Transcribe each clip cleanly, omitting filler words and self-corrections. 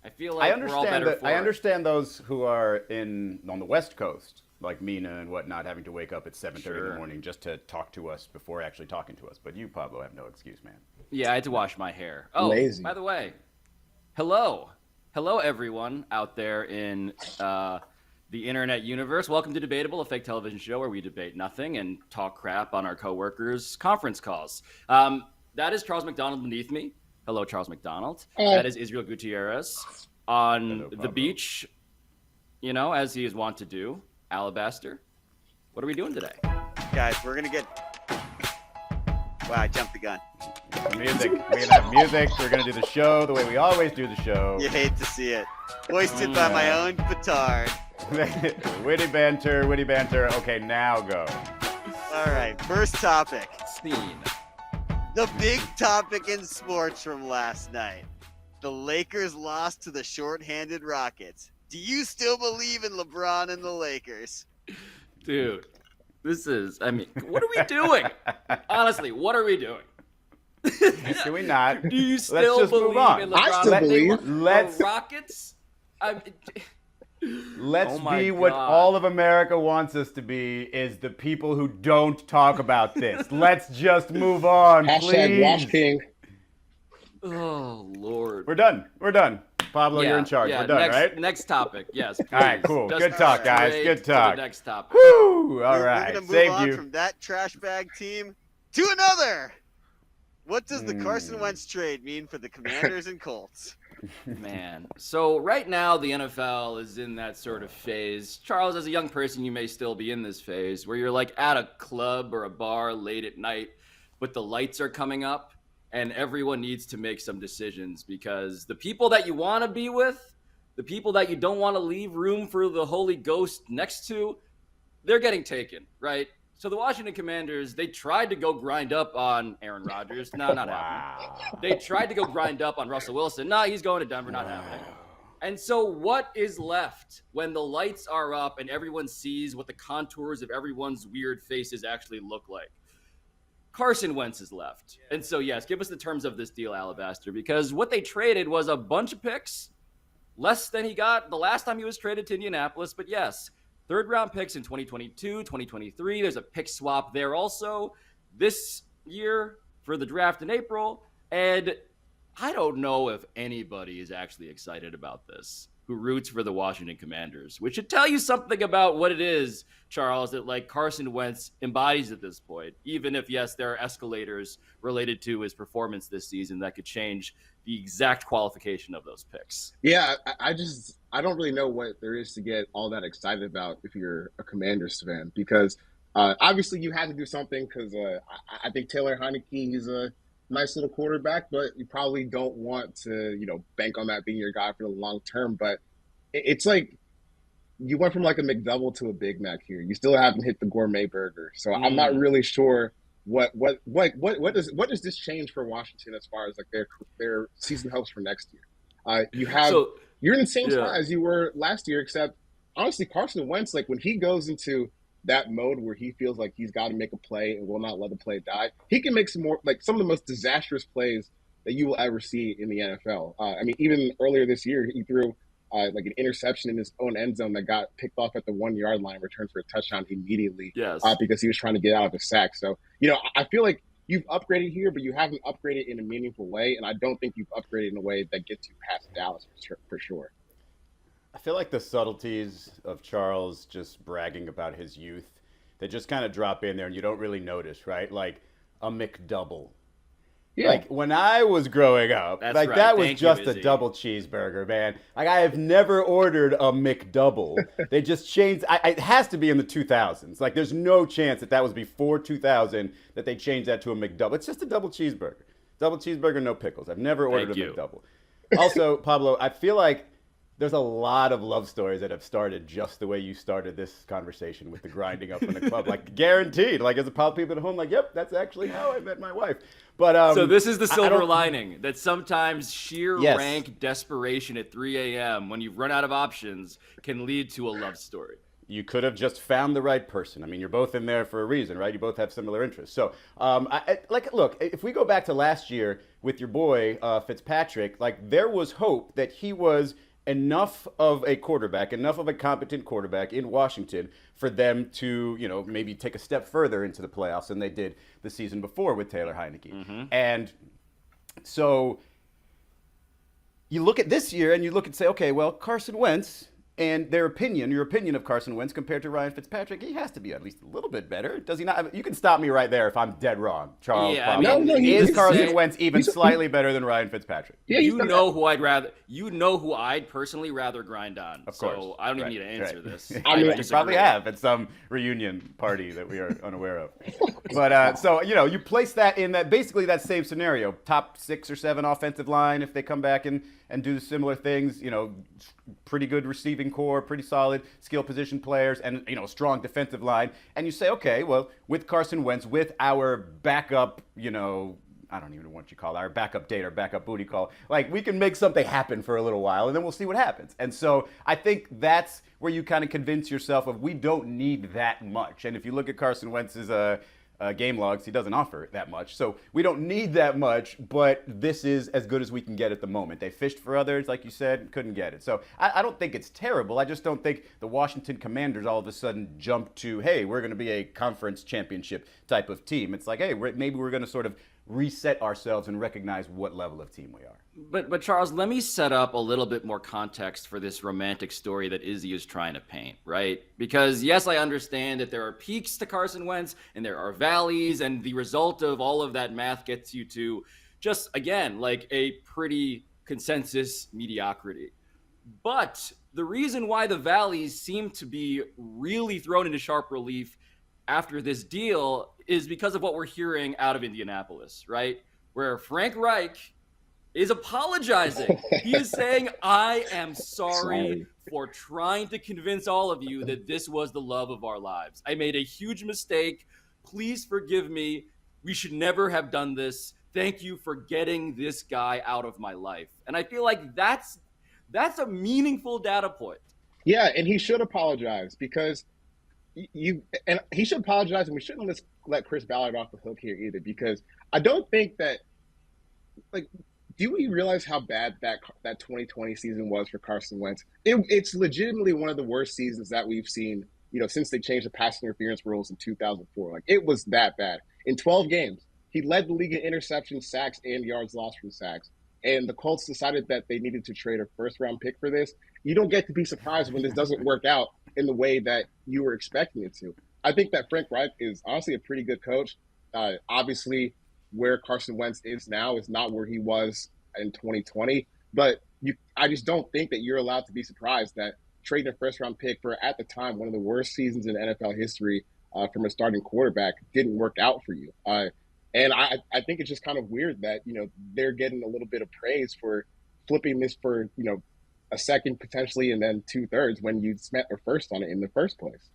I feel like we're all better for I it. understand those who are on the West Coast, like Mina and whatnot, having to wake up at 7:30 in the morning just to talk to us before actually talking to us. But you, Pablo, have no excuse, man. Yeah, I had to wash my hair. Oh, Lazy. by the way, hello. Hello, everyone out there in the internet universe. Welcome to Debatable, a fake television show where we debate nothing and talk crap on our coworkers' conference calls. That is Charles McDonald beneath me. Hello, Charles McDonald. That is Israel Gutierrez on the beach, as he is wont to do. Alabaster. What are we doing today? Guys, we're going to get... Wow, I jumped the gun. Music. We're going to have music. We're going to do the show the way we always do the show. You hate to see it. Hoisted by my own petard. Witty banter. Okay, now go. All right, first topic. Scene. The big topic in sports from last night. The Lakers lost to the shorthanded Rockets. Do you still believe in LeBron and the Lakers? Dude, what are we doing? Honestly, what are we doing? Can we not? Do you Let's still just believe move on. in LeBron? I still believe. The Rockets? Let's Oh my be what God. all of America wants us to be, is the people who don't talk about this. Let's just move on, Hashtag Wash please. King. Oh, Lord. We're done. Pablo, you're in charge. We're done, right? Next topic, yes. Please. All right, cool. Just Good talk, guys. straight Good to talk. The next topic. Woo! All right. We're going to move Saved on you. from that trash bag team to another. What does the Carson Wentz trade mean for the Commanders and Colts? Man. So right now the NFL is in that sort of phase. Charles, as a young person, you may still be in this phase where you're like at a club or a bar late at night, but the lights are coming up and everyone needs to make some decisions because the people that you want to be with, the people that you don't want to leave room for the Holy Ghost next to, they're getting taken, right? So the Washington Commanders, they tried to go grind up on Aaron Rodgers. No, not happening. They tried to go grind up on Russell Wilson. No, he's going to Denver. Not happening. And so what is left when the lights are up and everyone sees what the contours of everyone's weird faces actually look like? Carson Wentz is left. And so, yes, give us the terms of this deal, Alabaster, because what they traded was a bunch of picks, less than he got the last time he was traded to Indianapolis. But yes, third-round picks in 2022, 2023. There's a pick swap there also this year for the draft in April. And I don't know if anybody is actually excited about this who roots for the Washington Commanders, which should tell you something about what it is, Charles, that like Carson Wentz embodies at this point, even if, yes, there are escalators related to his performance this season that could change the exact qualification of those picks. Yeah, I don't really know what there is to get all that excited about if you're a Commanders fan because obviously you had to do something because I think Taylor Heineke, he's a nice little quarterback, but you probably don't want to, bank on that being your guy for the long term. But it's like you went from like a McDouble to a Big Mac here. You still haven't hit the gourmet burger, so I'm not really sure what does this change for Washington as far as like their season hopes for next year. You're in the same spot as you were last year, except honestly, Carson Wentz, like when he goes into that mode where he feels like he's got to make a play and will not let the play die, he can make some of the most disastrous plays that you will ever see in the NFL. Even earlier this year, he threw like an interception in his own end zone that got picked off at the 1 yard line, returned for a touchdown immediately because he was trying to get out of a sack. So, I feel like you've upgraded here, but you haven't upgraded in a meaningful way. And I don't think you've upgraded in a way that gets you past Dallas for sure. I feel like the subtleties of Charles just bragging about his youth, they just kind of drop in there and you don't really notice, right? Like a McDouble. Yeah. Like when I was growing up, that was just a double cheeseburger, man. Like I have never ordered a McDouble. They just changed. It has to be in the 2000s. Like there's no chance that was before 2000 that they changed that to a McDouble. It's just a double cheeseburger. Double cheeseburger, no pickles. I've never ordered a McDouble. Also, Pablo, I feel like there's a lot of love stories that have started just the way you started this conversation with the grinding up in the club. Like guaranteed. Like as a pile of people at home, like, yep, that's actually how I met my wife. But so this is the silver lining that sometimes sheer rank desperation at 3 a.m. when you've run out of options can lead to a love story. You could have just found the right person. I mean, you're both in there for a reason, right? You both have similar interests. So, look, if we go back to last year with your boy Fitzpatrick, like there was hope that he was enough of a quarterback, enough of a competent quarterback in Washington for them to, maybe take a step further into the playoffs than they did the season before with Taylor Heineke. Mm-hmm. And so you look at this year and you look and say, okay, well, Carson Wentz and your opinion of Carson Wentz compared to Ryan Fitzpatrick, he has to be at least a little bit better. Does he not? You can stop me right there if I'm dead wrong, Charles. Yeah, is Carson Wentz even slightly better than Ryan Fitzpatrick? Yeah, you know who I'd personally rather grind on. Of course. So I don't even need to answer this. You probably have at some reunion party that we are unaware of. But so you place that in basically that same scenario, top 6 or 7 offensive line if they come back and do similar things, pretty good receiving core, pretty solid skill position players, and strong defensive line. And you say, okay, well, with Carson Wentz, with our backup, I don't even know what you call it, our backup date or backup booty call, like we can make something happen for a little while, and then we'll see what happens. And so I think that's where you kind of convince yourself of we don't need that much. And if you look at Carson Wentz's game logs, he doesn't offer that much. So we don't need that much, but this is as good as we can get at the moment. They fished for others, like you said, couldn't get it. So I don't think it's terrible. I just don't think the Washington Commanders all of a sudden jump to, hey, we're going to be a conference championship type of team. It's like, hey, maybe we're going to sort of reset ourselves and recognize what level of team we are. But Charles, let me set up a little bit more context for this romantic story that Izzy is trying to paint, right? Because yes, I understand that there are peaks to Carson Wentz and there are valleys, and the result of all of that math gets you to just, again, like a pretty consensus mediocrity. But the reason why the valleys seem to be really thrown into sharp relief after this deal is because of what we're hearing out of Indianapolis, right? Where Frank Reich is apologizing. He is saying, I am sorry for trying to convince all of you that this was the love of our lives. I made a huge mistake. Please forgive me. We should never have done this. Thank you for getting this guy out of my life. And I feel like that's a meaningful data point. Yeah, and he should apologize because he should apologize, and we shouldn't let Chris Ballard off the hook here either, because I don't think that, like, do we realize how bad that 2020 season was for Carson Wentz? It's legitimately one of the worst seasons that we've seen, since they changed the pass interference rules in 2004. Like, it was that bad. In 12 games, he led the league in interceptions, sacks, and yards lost from sacks. And the Colts decided that they needed to trade a first-round pick for this. You don't get to be surprised when this doesn't work out in the way that you were expecting it to. I think that Frank Reich is honestly a pretty good coach. Obviously, where Carson Wentz is now is not where he was in 2020. But I just don't think that you're allowed to be surprised that trading a first-round pick for, at the time, one of the worst seasons in NFL history from a starting quarterback didn't work out for you. And I think it's just kind of weird that, they're getting a little bit of praise for flipping this for, a second potentially and then 2/3 when you spent a first on it in the first place.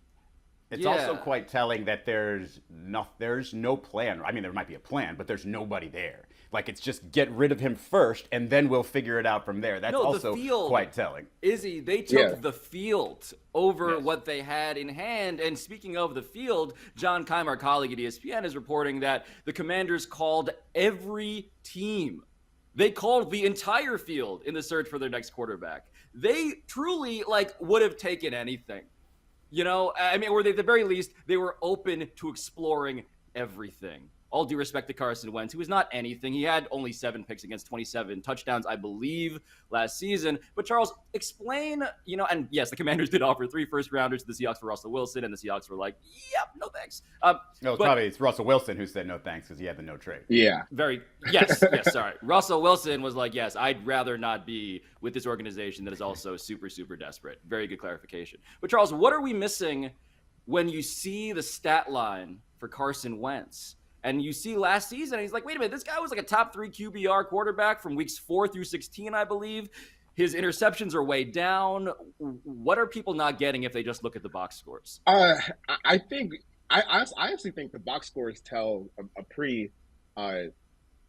It's also quite telling that there's no plan. I mean, there might be a plan, but there's nobody there. Like, it's just get rid of him first, and then we'll figure it out from there. That's also quite telling. Izzy, they took the field over what they had in hand. And speaking of the field, John Keim, our colleague at ESPN, is reporting that the Commanders called every team. They called the entire field in the search for their next quarterback. They truly, would have taken anything. Or at the very least, they were open to exploring everything. All due respect to Carson Wentz, who was not anything. He had only 7 picks against 27 touchdowns, I believe, last season. But Charles, explain, and yes, the Commanders did offer 3 first-rounders to the Seahawks for Russell Wilson, and the Seahawks were like, yep, no thanks. It's Russell Wilson who said no thanks because he had the no trade. Yeah. Yes, sorry. Russell Wilson was like, yes, I'd rather not be with this organization that is also super, super desperate. Very good clarification. But Charles, what are we missing when you see the stat line for Carson Wentz? And you see last season, and he's like, wait a minute, this guy was like a top 3 QBR quarterback from weeks 4 through 16, I believe. His interceptions are way down. What are people not getting if they just look at the box scores? I honestly think the box scores tell a pretty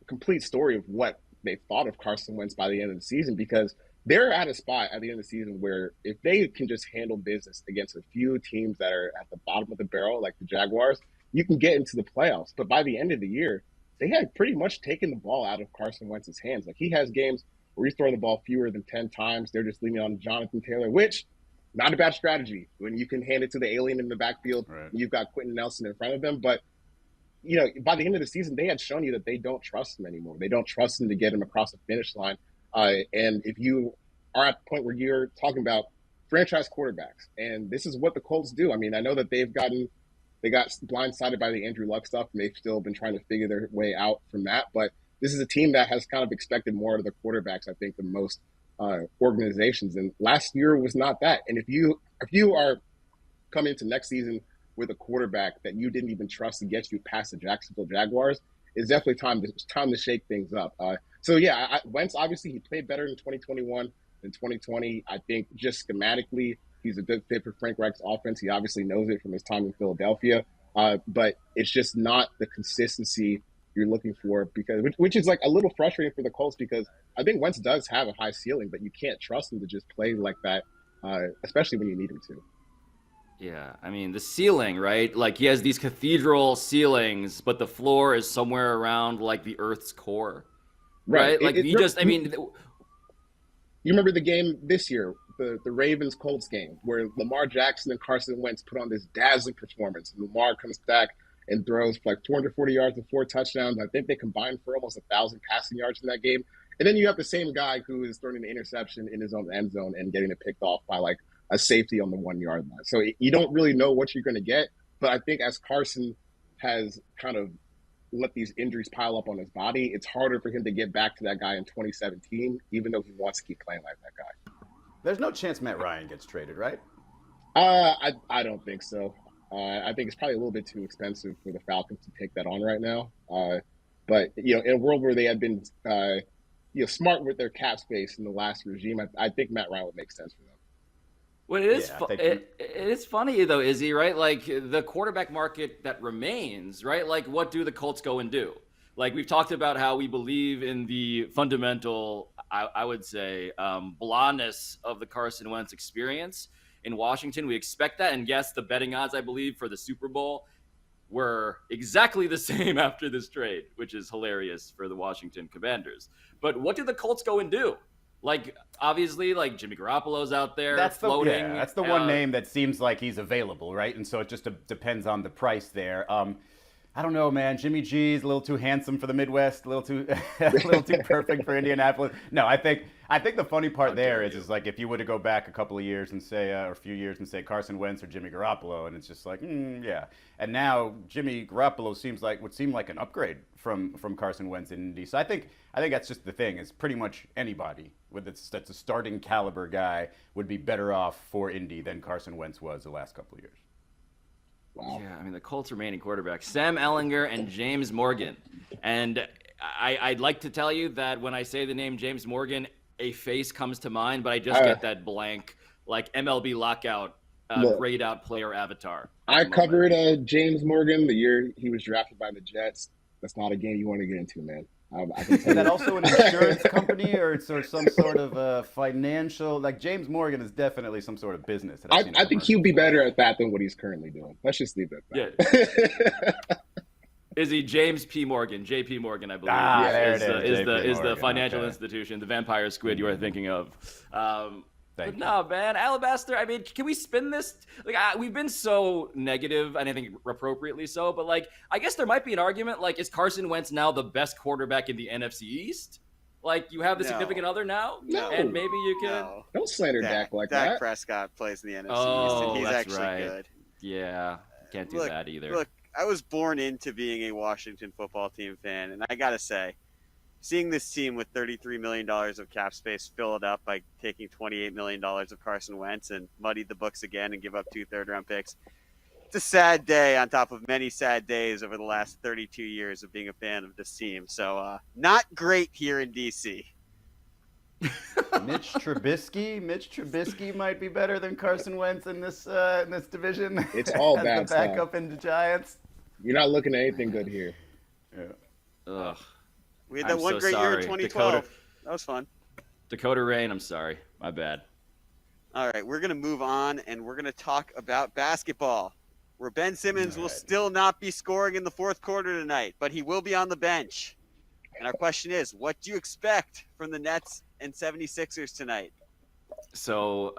complete story of what they thought of Carson Wentz by the end of the season, because they're at a spot at the end of the season where if they can just handle business against a few teams that are at the bottom of the barrel, like the Jaguars, you can get into the playoffs. But by the end of the year, they had pretty much taken the ball out of Carson Wentz's hands. Like, he has games where he's throwing the ball fewer than 10 times. They're just leaning on Jonathan Taylor, which not a bad strategy when you can hand it to the alien in the backfield. Right. You've got Quentin Nelson in front of them. But, you know, by the end of the season, they had shown you that they don't trust him anymore. They don't trust him to get him across the finish line. And if you are at the point where you're talking about franchise quarterbacks, and this is what the Colts do. I mean, I know that they got blindsided by the Andrew Luck stuff, and they've still been trying to figure their way out from that. But this is a team that has kind of expected more out of the quarterbacks, I think, than most organizations. And last year was not that. And if you are coming into next season with a quarterback that you didn't even trust to get you past the Jacksonville Jaguars, it's definitely time to shake things up. Wentz, obviously, he played better in 2021 than 2020. I think just schematically, he's a good fit for Frank Reich's offense. He obviously knows it from his time in Philadelphia. But it's just not the consistency you're looking for, which is like a little frustrating for the Colts, because I think Wentz does have a high ceiling, but you can't trust him to just play like that, especially when you need him to. Yeah, I mean, the ceiling, right? Like, he has these cathedral ceilings, but the floor is somewhere around, like, the Earth's core, right? Like, you remember the game this year, the Ravens-Colts game, where Lamar Jackson and Carson Wentz put on this dazzling performance. And Lamar comes back and throws for like 240 yards and 4 touchdowns. I think they combined for almost 1,000 passing yards in that game. And then you have the same guy who is throwing an interception in his own end zone and getting it picked off by like a safety on the 1 yard line. So you don't really know what you're going to get. But I think as Carson has kind of let these injuries pile up on his body, it's harder for him to get back to that guy in 2017, even though he wants to keep playing like that guy. There's no chance Matt Ryan gets traded, right? I don't think so. I think it's probably a little bit too expensive for the Falcons to take that on right now. But, you know, in a world where they had been, smart with their cap space in the last regime, I think Matt Ryan would make sense for them. Well, it is funny, though, Izzy, right? Like, the quarterback market that remains, right? Like, what do the Colts go and do? Like, we've talked about how we believe in the fundamental, I would say, blahness of the Carson Wentz experience in Washington. We expect that. And yes, the betting odds, I believe, for the Super Bowl were exactly the same after this trade, which is hilarious for the Washington Commanders. But what do the Colts go and do? Like, obviously, like, Jimmy Garoppolo's out there floating. That's the one name that seems like he's available, right? And so it just depends on the price there. I don't know, man. Jimmy G's a little too handsome for the Midwest, a little too perfect for Indianapolis. No, I think the funny part there is like if you were to go back a couple of years and say, or a few years and say Carson Wentz or Jimmy Garoppolo, and it's just like, yeah. And now Jimmy Garoppolo would seem like an upgrade from Carson Wentz in Indy. So I think that's just the thing. Is pretty much anybody that's a starting caliber guy would be better off for Indy than Carson Wentz was the last couple of years. Wow. Yeah, I mean, the Colts' remaining quarterbacks, Sam Ehlinger and James Morgan. And I'd like to tell you that when I say the name James Morgan, a face comes to mind, but I just get that blank, like MLB lockout, grayed out player avatar. I covered James Morgan the year he was drafted by the Jets. That's not a game you want to get into, man. Is that also an insurance company or some sort of financial? Like James Morgan is definitely some sort of business. I think he'll be better at that than what he's currently doing. Let's just leave it at that. Yeah. Is he James P. Morgan? J.P. Morgan, I believe. Is the financial institution, the vampire squid you are thinking of. But no, man, Alabaster, I mean, can we spin this? Like, we've been so negative, and I think appropriately so, but, like, I guess there might be an argument, like, is Carson Wentz now the best quarterback in the NFC East? Like, you have the significant other now? No. And maybe you can... No. Don't slander Dak like that. Dak Prescott plays in the NFC East, and he's actually good. Yeah, can't do that either. Look, I was born into being a Washington football team fan, and I got to say, seeing this team with $33 million of cap space fill it up by taking $28 million of Carson Wentz and muddy the books again and give up 2 third-round picks, it's a sad day on top of many sad days over the last 32 years of being a fan of this team. So not great here in D.C. Mitch Trubisky might be better than Carson Wentz in this division. It's all bad the backup in the Giants. You're not looking at anything good here. Yeah. Ugh. We had that one great year in 2012. That was fun. Dakota Rain, I'm sorry. My bad. All right, we're going to move on, and we're going to talk about basketball, where Ben Simmons will still not be scoring in the fourth quarter tonight, but he will be on the bench. And our question is, what do you expect from the Nets and 76ers tonight? So,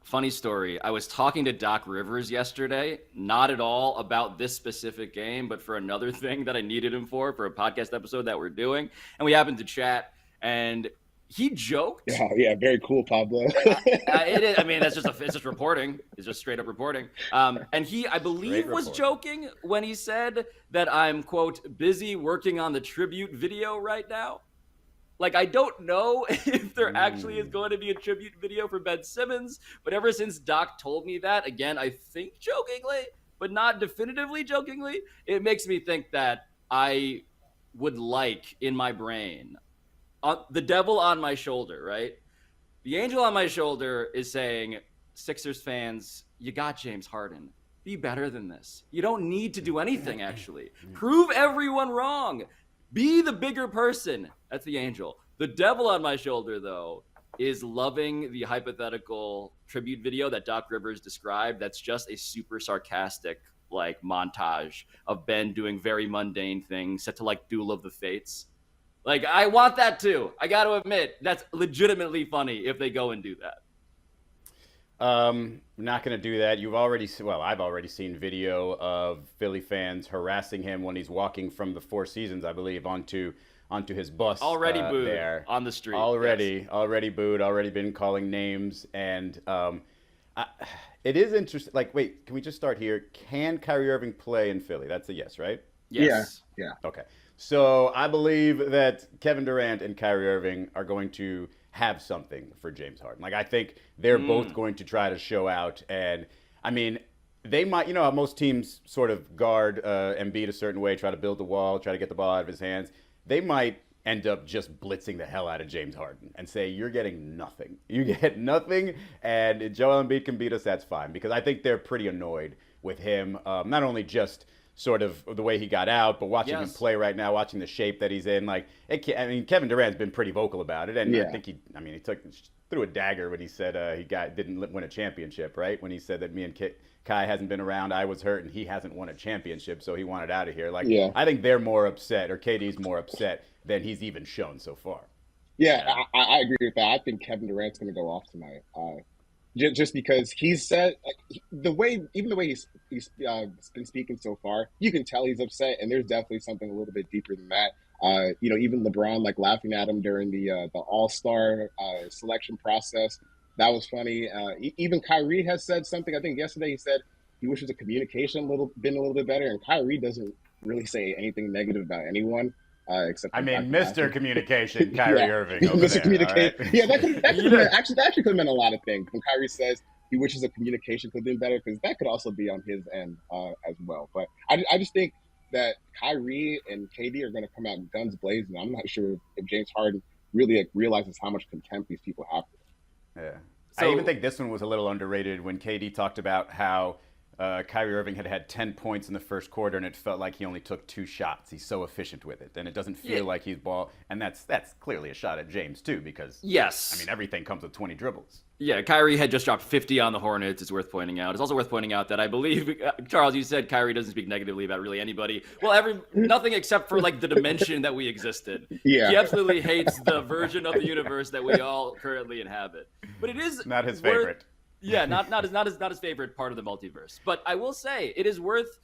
funny story. I was talking to Doc Rivers yesterday, not at all about this specific game, but for another thing that I needed him for a podcast episode that we're doing. And we happened to chat, and he joked. Yeah, very cool, Pablo. It is. I mean, it's just reporting. It's just straight up reporting. And he, I believe, was joking when he said that I'm, quote, busy working on the tribute video right now. Like, I don't know if there actually is going to be a tribute video for Ben Simmons, but ever since Doc told me that, again, I think jokingly, but not definitively jokingly, it makes me think that I would like, in my brain, the devil on my shoulder, right? The angel on my shoulder is saying, Sixers fans, you got James Harden. Be better than this. You don't need to do anything, actually. Prove everyone wrong. Be the bigger person. That's the angel. The devil on my shoulder, though, is loving the hypothetical tribute video that Doc Rivers described. That's just a super sarcastic, like, montage of Ben doing very mundane things set to, like, Duel of the Fates. Like, I want that, too. I got to admit, that's legitimately funny if they go and do that. Not going to do that. I've already seen video of Philly fans harassing him when he's walking from the Four Seasons, I believe, onto his bus. Already booed there. On the street. Already booed, already been calling names. And it is interesting. Like, wait, can we just start here? Can Kyrie Irving play in Philly? That's a yes, right? Yes. Yeah. Okay. So I believe that Kevin Durant and Kyrie Irving are going to have something for James Harden. Like, I think they're both going to try to show out. And, I mean, they might, how most teams sort of guard Embiid a certain way, try to build the wall, try to get the ball out of his hands. They might end up just blitzing the hell out of James Harden and say, you're getting nothing. You get nothing, and if Joel Embiid can beat us, that's fine. Because I think they're pretty annoyed with him, not only just sort of the way he got out, but watching him play right now, watching the shape that he's in. Like, Kevin Durant's been pretty vocal about it, and I think he threw a dagger when he said didn't win a championship, right? When he said that me and Kai hasn't been around, I was hurt, and he hasn't won a championship, so he wanted out of here. Like, I think they're more upset, or KD's more upset than he's even shown so far. Yeah, I agree with that. I think Kevin Durant's going to go off tonight. Just because he's said, like, the way he's been speaking so far, you can tell he's upset, and there's definitely something a little bit deeper than that. Even LeBron, like, laughing at him during the All-Star selection process, that was funny. Even Kyrie has said something. I think yesterday he said he wishes the communication been a little bit better, and Kyrie doesn't really say anything negative about anyone. Except Mr. Communication, Kyrie Irving. Mr. Communication. Right? Yeah, that actually could have meant a lot of things. When Kyrie says he wishes the communication could have been better, because that could also be on his end as well. But I just think that Kyrie and KD are going to come out guns blazing. I'm not sure if James Harden really realizes how much contempt these people have for him. Yeah. So, I even think this one was a little underrated when KD talked about how Kyrie Irving had 10 points in the first quarter, and it felt like he only took 2 shots. He's so efficient with it, and it doesn't feel like he's ball. And that's clearly a shot at James too, because everything comes with 20 dribbles. Yeah, Kyrie had just dropped 50 on the Hornets. It's worth pointing out. It's also worth pointing out that I believe, Charles, you said Kyrie doesn't speak negatively about really anybody. Well, nothing except for, like, the dimension that we existed. Yeah. He absolutely hates the version of the universe that we all currently inhabit. But it is not his favorite. Yeah, not his favorite part of the multiverse. But I will say it is worth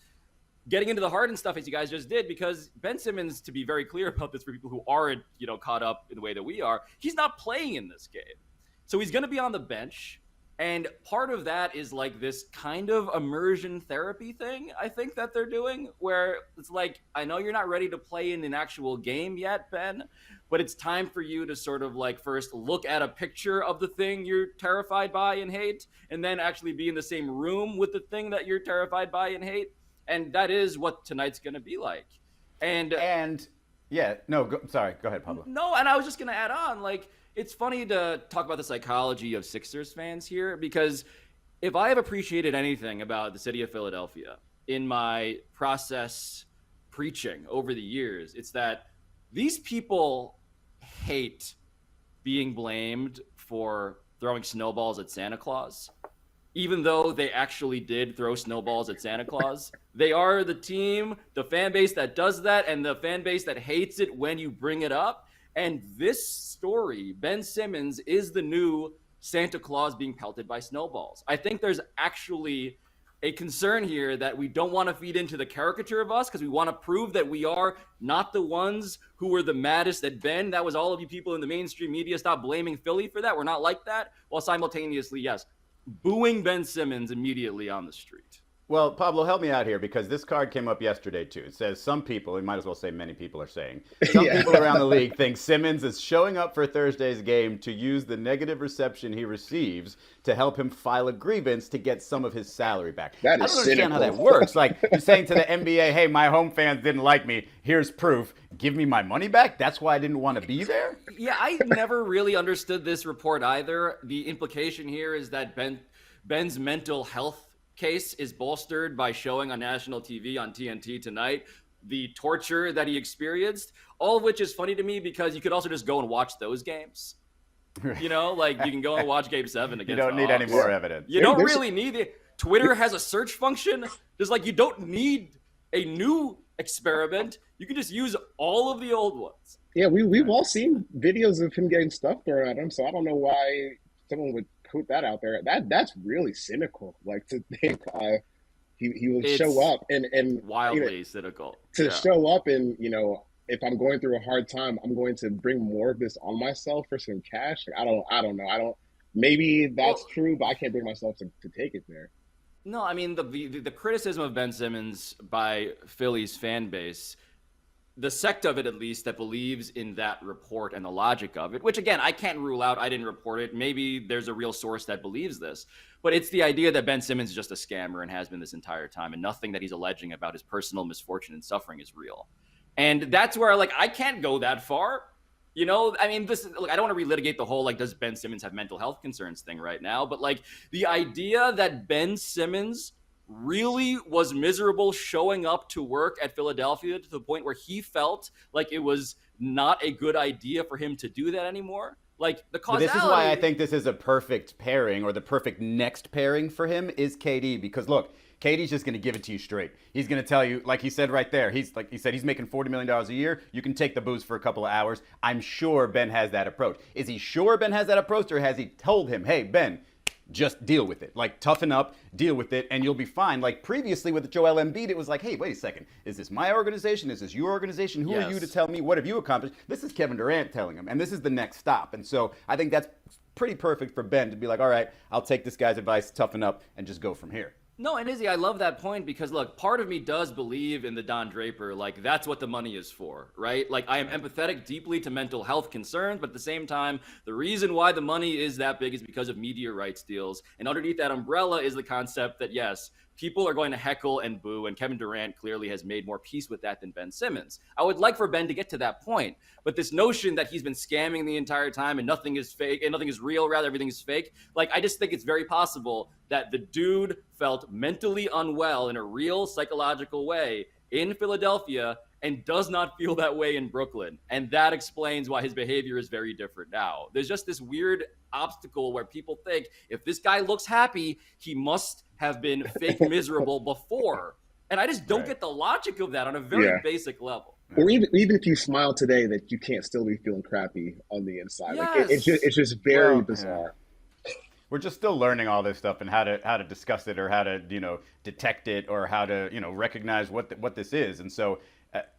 getting into the Harden stuff as you guys just did, because Ben Simmons, to be very clear about this for people who aren't, caught up in the way that we are, he's not playing in this game. So he's going to be on the bench. And part of that is like this kind of immersion therapy thing, I think, that they're doing, where it's like, I know you're not ready to play in an actual game yet, Ben, but it's time for you to sort of like first look at a picture of the thing you're terrified by and hate, and then actually be in the same room with the thing that you're terrified by and hate. And that is what tonight's going to be like. Sorry, go ahead, Pablo. No, and I was just going to add on, like, it's funny to talk about the psychology of Sixers fans here, because if I have appreciated anything about the city of Philadelphia in my process preaching over the years, it's that these people hate being blamed for throwing snowballs at Santa Claus, even though they actually did throw snowballs at Santa Claus. They are the team, the fan base that does that, and the fan base that hates it when you bring it up. And this story, Ben Simmons is the new Santa Claus being pelted by snowballs. I think there's actually a concern here that we don't want to feed into the caricature of us, because we want to prove that we are not the ones who were the maddest at Ben. That was all of you people in the mainstream media. Stop blaming Philly for that. We're not like that. While simultaneously, yes, booing Ben Simmons immediately on the street. Well, Pablo, help me out here, because this card came up yesterday, too. It says some people, we might as well say many people are saying, some people around the league think Simmons is showing up for Thursday's game to use the negative reception he receives to help him file a grievance to get some of his salary back. That I don't is understand cynical. how that works. Like, you're saying to the NBA, hey, my home fans didn't like me. Here's proof. Give me my money back? That's why I didn't want to be there? Yeah, I never really understood this report either. The implication here is that Ben's mental health case is bolstered by showing on national TV on TNT tonight the torture that he experienced, all of which is funny to me because you could also just go and watch those games. You know, like you can go and watch Game 7 against You don't the need Hawks. any more evidence. You don't really need it. Twitter has a search function. Just like you don't need a new experiment. You can just use all of the old ones. Yeah, we've all seen videos of him getting stuff thrown at him, so I don't know why someone would put that out there. That's really cynical. Like, to think he will show up and wildly cynical to show up, and if I'm going through a hard time, I'm going to bring more of this on myself for some cash. Like, I don't know. Maybe that's true, but I can't bring myself to take it there. No, I mean the criticism of Ben Simmons by Philly's fan base, the sect of it at least that believes in that report and the logic of it, which again, I can't rule out. I didn't report it. Maybe there's a real source that believes this, but it's the idea that Ben Simmons is just a scammer and has been this entire time, and nothing that he's alleging about his personal misfortune and suffering is real. And that's where, like, I can't go that far. I mean, look, I don't want to relitigate the whole, like, does Ben Simmons have mental health concerns thing right now, but like the idea that Ben Simmons really was miserable showing up to work at Philadelphia to the point where he felt like it was not a good idea for him to do that anymore. Like, the causality. But this is why I think this is a perfect pairing, or the perfect next pairing for him is KD, because look, KD's just going to give it to you straight. He's going to tell you, like he said right there, he's making $40 million a year. You can take the booze for a couple of hours. I'm sure Ben has that approach. Is he sure Ben has that approach, or has he told him, hey, Ben, just deal with it. Like, toughen up, deal with it, and you'll be fine. Like, previously with Joel Embiid, it was like, hey, wait a second. Is this my organization? Is this your organization? Who are you to tell me? What have you accomplished? This is Kevin Durant telling him, and this is the next stop. And so I think that's pretty perfect for Ben to be like, all right, I'll take this guy's advice, toughen up, and just go from here. No, and Izzy, I love that point because, look, part of me does believe in the Don Draper, like, that's what the money is for, right? Like, I am empathetic deeply to mental health concerns, but at the same time, the reason why the money is that big is because of media rights deals. And underneath that umbrella is the concept that, yes, people are going to heckle and boo, and Kevin Durant clearly has made more peace with that than Ben Simmons. I would like for Ben to get to that point, but this notion that he's been scamming the entire time and nothing is fake, and nothing is real, rather everything is fake, like, I just think it's very possible that the dude felt mentally unwell in a real psychological way in Philadelphia and does not feel that way in Brooklyn. And that explains why his behavior is very different now. There's just this weird obstacle where people think if this guy looks happy, he must have been fake miserable before. And I just don't get the logic of that on a very basic level. Or even if you smile today, that you can't still be feeling crappy on the inside. Yes. Like, it's just very bizarre. We're just still learning all this stuff and how to discuss it, or how to detect it, or how to recognize what this is. And so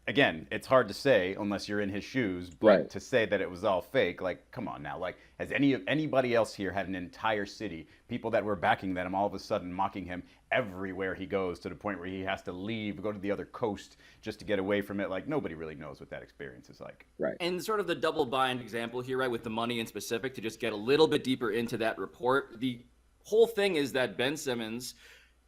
again, it's hard to say unless you're in his shoes, but to say that it was all fake, like, come on now. Like, has anybody else here had an entire city, people that were backing them, all of a sudden mocking him everywhere he goes, to the point where he has to leave, go to the other coast just to get away from it? Like, nobody really knows what that experience is like. Right. And sort of the double bind example here, right, with the money in specific, to just get a little bit deeper into that report. The whole thing is that Ben Simmons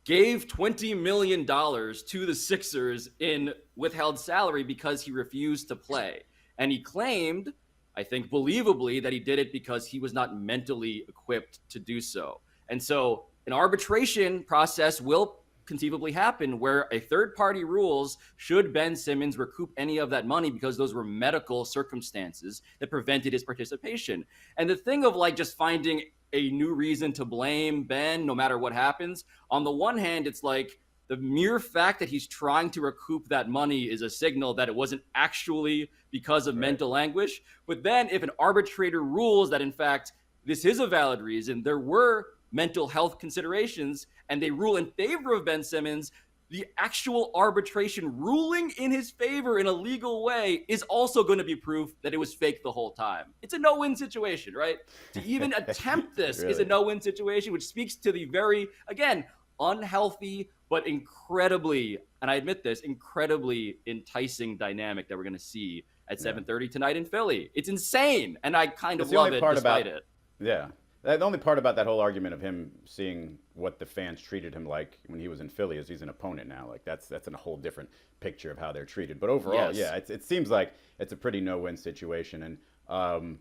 gave $20 million to the Sixers in withheld salary because he refused to play. And he claimed, I think believably, that he did it because he was not mentally equipped to do so. And so an arbitration process will conceivably happen where a third party rules should Ben Simmons recoup any of that money because those were medical circumstances that prevented his participation. And the thing of like just finding a new reason to blame Ben no matter what happens, on the one hand, it's like the mere fact that he's trying to recoup that money is a signal that it wasn't actually because of mental anguish. But then if an arbitrator rules that in fact this is a valid reason, there were mental health considerations, and they rule in favor of Ben Simmons, the actual arbitration ruling in his favor in a legal way is also going to be proof that it was fake the whole time. It's a no-win situation, right? To even attempt this is a no-win situation, which speaks to the very, again, unhealthy but incredibly, and I admit this, incredibly enticing dynamic that we're going to see at 7:30 tonight in Philly. It's insane, and I kind of love it despite it. Yeah. The only part about that whole argument of him seeing what the fans treated him like when he was in Philly is he's an opponent now. Like that's a whole different picture of how they're treated. But overall, it seems like it's a pretty no-win situation. And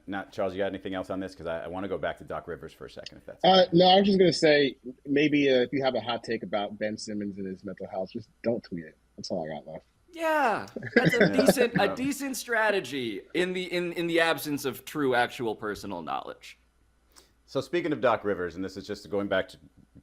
not Charles, you got anything else on this? Because I want to go back to Doc Rivers for a second, if that's okay. No, I was just going to say maybe if you have a hot take about Ben Simmons and his mental health, just don't tweet it. That's all I got left. Yeah, that's a decent strategy in the absence of true actual personal knowledge. So speaking of Doc Rivers, and this is just going back to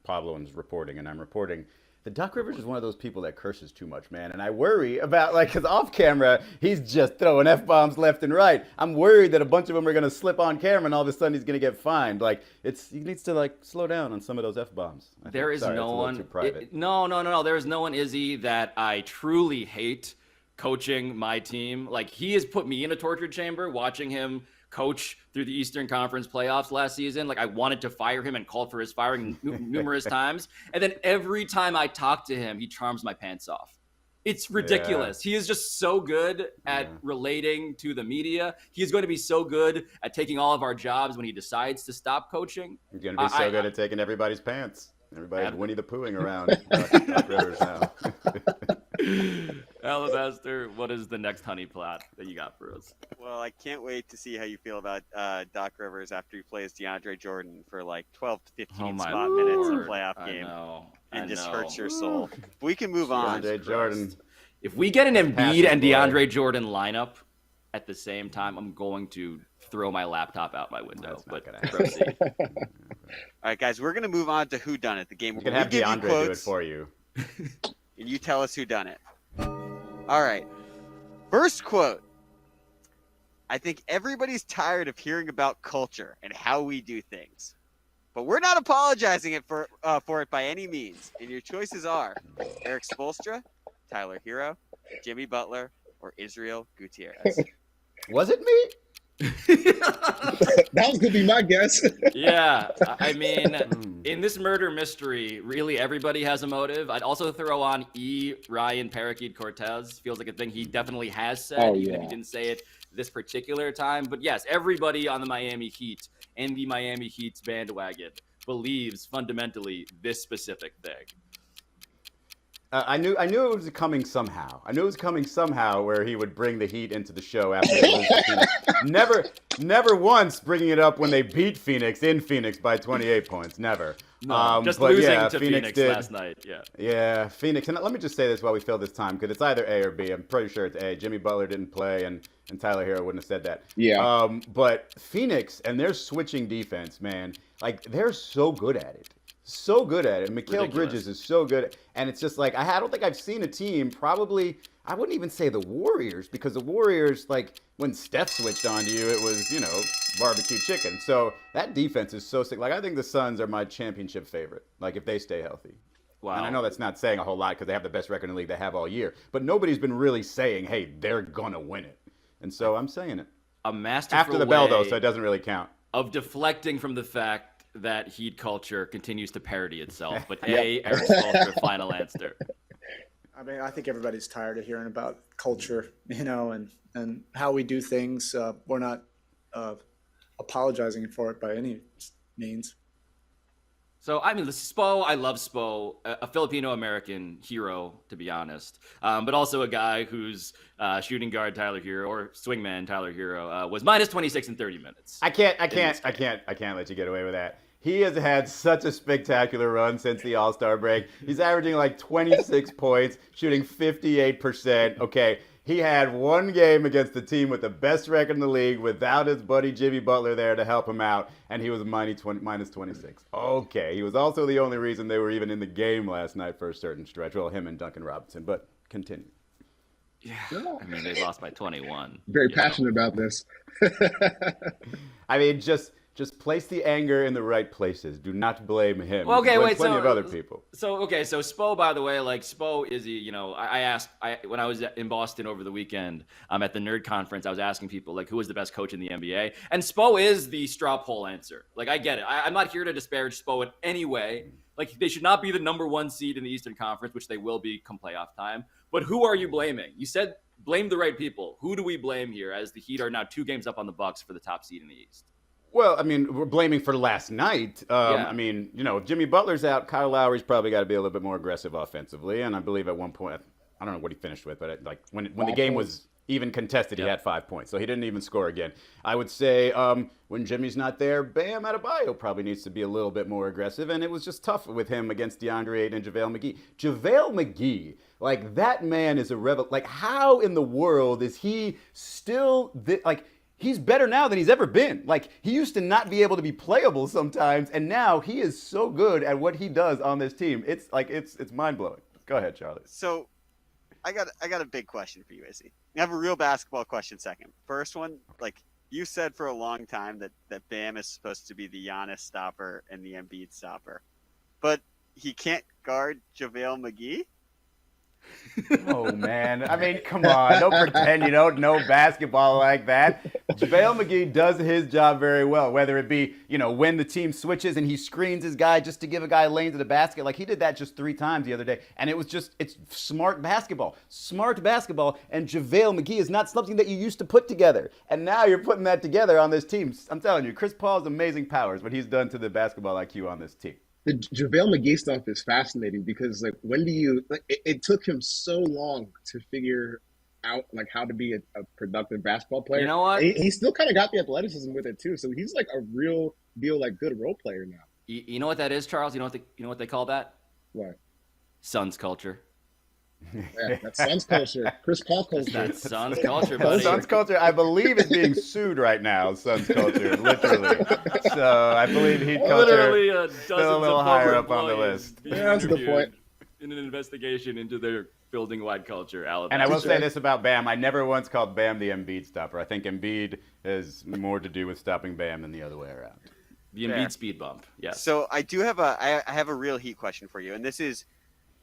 Pablo and his reporting, and I'm reporting that Doc Rivers is one of those people that curses too much, man. And I worry about, like, because off camera, he's just throwing F-bombs left and right. I'm worried that a bunch of them are going to slip on camera and all of a sudden he's going to get fined. Like, he needs to, like, slow down on some of those F-bombs. There is no one. There is no one, Izzy, that I truly hate coaching my team. Like, he has put me in a torture chamber watching him coach through the Eastern Conference playoffs last season. Like, I wanted to fire him and called for his firing numerous times. And then every time I talk to him, he charms my pants off. It's ridiculous. Yeah. He is just so good at relating to the media. He is going to be so good at taking all of our jobs when he decides to stop coaching. He's going to be so good at taking everybody's pants. Everybody's Winnie the Poohing around Doc Rivers now. Alabaster, what is the next honey plot that you got for us? Well, I can't wait to see how you feel about Doc Rivers after he plays DeAndre Jordan for like 12 to 15 spot minutes in a playoff game. And just hurts your soul. We can move on. DeAndre Jordan. If we get an Embiid and DeAndre Jordan lineup at the same time, I'm going to throw my laptop out my window. But proceed. All right, guys, we're going to move on to Whodunnit, the game where we give you quotes. Do it for you. And you tell us who done it. All right. First quote. I think everybody's tired of hearing about culture and how we do things. But we're not apologizing for it by any means. And your choices are Eric Spoelstra, Tyler Hero, Jimmy Butler, or Israel Gutierrez. Was it me? That was going to be my guess. Yeah, I mean, in this murder mystery, really everybody has a motive. I'd also throw on Ryan Parakeet Cortez. Feels like a thing he definitely has said, even if he didn't say it this particular time. But yes, everybody on the Miami Heat and the Miami Heat's bandwagon believes fundamentally this specific thing. I knew it was coming somehow. I knew it was coming somehow where he would bring the Heat into the show after they lose to Phoenix. Never once bringing it up when they beat Phoenix in Phoenix by 28 points. Never. No, just losing to Phoenix last night. Yeah, Phoenix. And let me just say this while we fill this time, because it's either A or B. I'm pretty sure it's A. Jimmy Butler didn't play, and Tyler Hero wouldn't have said that. Yeah. But Phoenix and their switching defense, man, like they're so good at it. So good at it. Mikal Bridges is so good. And it's just like, I don't think I've seen a team probably, I wouldn't even say the Warriors, because the Warriors, like, when Steph switched onto you, it was, barbecue chicken. So that defense is so sick. Like, I think the Suns are my championship favorite, like, if they stay healthy. Wow. And I know that's not saying a whole lot because they have the best record in the league they have all year. But nobody's been really saying, hey, they're going to win it. And so I'm saying it. A masterful after the bell, though, so it doesn't really count. Of deflecting from the fact that Heat culture continues to parody itself. But Eric Spoelstra, final answer. I mean, I think everybody's tired of hearing about culture, and how we do things. We're not apologizing for it by any means. So, I mean, Spo, I love Spo, a Filipino-American hero, to be honest, but also a guy whose shooting guard Tyler Hero, or swingman Tyler Hero, was minus 26 in 30 minutes. I can't let you get away with that. He has had such a spectacular run since the All-Star break. He's averaging like 26 points, shooting 58%. Okay, he had one game against the team with the best record in the league without his buddy Jimmy Butler there to help him out, and he was minus 26. Okay, he was also the only reason they were even in the game last night for a certain stretch. Well, him and Duncan Robinson, but continue. Yeah, I mean, they lost by 21. Very passionate about this. I mean, just place the anger in the right places. Do not blame him. Well, okay, wait. Plenty of other people. So Spo, by the way, like Spo, Izzy, I asked when I was in Boston over the weekend, at the Nerd Conference, I was asking people like, who is the best coach in the NBA, and Spo is the straw poll answer. Like, I get it. I'm not here to disparage Spo in any way. Like, they should not be the number one seed in the Eastern Conference, which they will be come playoff time. But who are you blaming? You said blame the right people. Who do we blame here, as the Heat are now 2 games up on the Bucks for the top seed in the East? Well, I mean, we're blaming for last night. Yeah. I mean, if Jimmy Butler's out, Kyle Lowry's probably got to be a little bit more aggressive offensively. And I believe at one point, I don't know what he finished with, but when the game was even contested, he had 5 points. So he didn't even score again. I would say when Jimmy's not there, Bam Adebayo probably needs to be a little bit more aggressive. And it was just tough with him against DeAndre Ayton and JaVale McGee. JaVale McGee, like, that man is a rebel. Like, how in the world is he still he's better now than he's ever been. Like, he used to not be able to be playable sometimes, and now he is so good at what he does on this team. It's mind-blowing. Go ahead, Charlie. So I got a big question for you, Izzy. I have a real basketball question second. First one, like, you said for a long time that Bam is supposed to be the Giannis stopper and the Embiid stopper. But he can't guard JaVale McGee? Oh, man. I mean, come on. Don't pretend you don't know basketball like that. JaVale McGee does his job very well, whether it be, when the team switches and he screens his guy just to give a guy a lane to the basket. Like, he did that just 3 times the other day. And it's smart basketball. Smart basketball. And JaVale McGee is not something that you used to put together. And now you're putting that together on this team. I'm telling you, Chris Paul's amazing powers, what he's done to the basketball IQ on this team. The JaVale McGee stuff is fascinating because, like, it took him so long to figure out, like, how to be a productive basketball player. You know what? He still kind of got the athleticism with it too. So he's like a real deal, like, good role player now. You know what that is, Charles? You know what they call that? What? Suns culture. Yeah, that's Suns culture. Chris Paul culture. That's Suns culture, buddy. Suns culture, I believe, is being sued right now. Suns culture, literally. So I believe Heat culture Literally, still a little higher up on the list. Yeah, that's a good point. In an investigation into their building-wide culture, Alabama. And I will say this about Bam. I never once called Bam the Embiid stopper. I think Embiid has more to do with stopping Bam than the other way around. The Embiid speed bump, yes. So I do have I have a real Heat question for you. And this is,